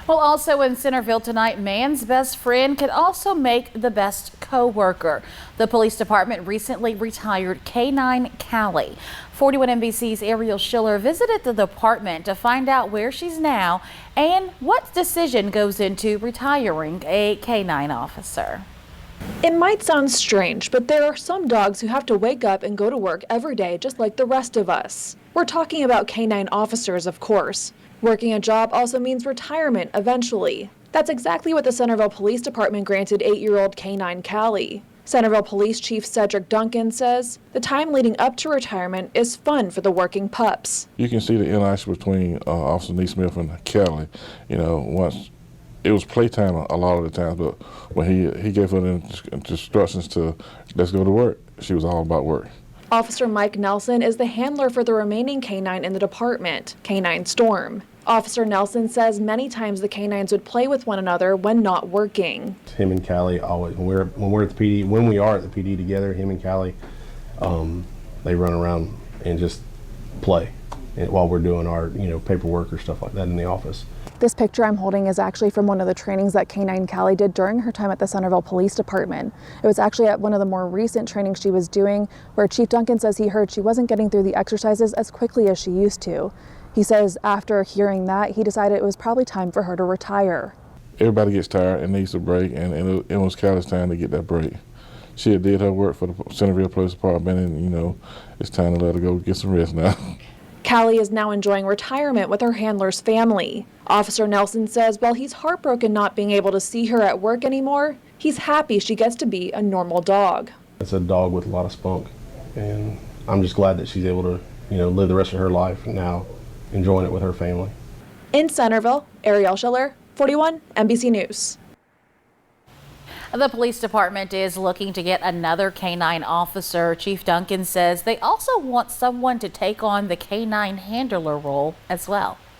Well, also in Centerville tonight, man's best friend can also make the best co-worker. The police department recently retired K-9 Callie. 41 NBC's Ariel Schiller visited the department to find out where she's now and what decision goes into retiring a K-9 officer. It might sound strange, but there are some dogs who have to wake up and go to work every day just like the rest of us. We're talking about K-9 officers, of course. Working a job also means retirement eventually. That's exactly what the Centerville Police Department granted 8-year-old K-9 Callie. Centerville Police Chief Cedric Duncan says the time leading up to retirement is fun for the working pups. You can see the interaction between Officer Neesmith and Callie. You know, once it was playtime a lot of the times, but when he gave her the instructions to let's go to work, she was all about work. Officer Mike Nelson is the handler for the remaining K-9 in the department, K-9 Storm. Officer Nelson says many times the K-9s would play with one another when not working. Him and Callie always, when we are at the PD together, him and Callie, they run around and just play while we're doing our paperwork or stuff like that in the office. This picture I'm holding is actually from one of the trainings that K-9 Callie did during her time at the Centerville Police Department. It was actually at one of the more recent trainings she was doing where Chief Duncan says he heard she wasn't getting through the exercises as quickly as she used to. He says after hearing that, he decided it was probably time for her to retire. Everybody gets tired and needs a break, and it was Callie's time to get that break. She had did her work for the Centerville Police Department, and it's time to let her go get some rest now. Callie is now enjoying retirement with her handler's family. Officer Nelson says while he's heartbroken not being able to see her at work anymore, he's happy she gets to be a normal dog. It's a dog with a lot of spunk, and I'm just glad that she's able to, live the rest of her life now, enjoying it with her family. In Centerville, Ariel Schiller, 41 NBC News. The police department is looking to get another K-9 officer. Chief Duncan says they also want someone to take on the K-9 handler role as well.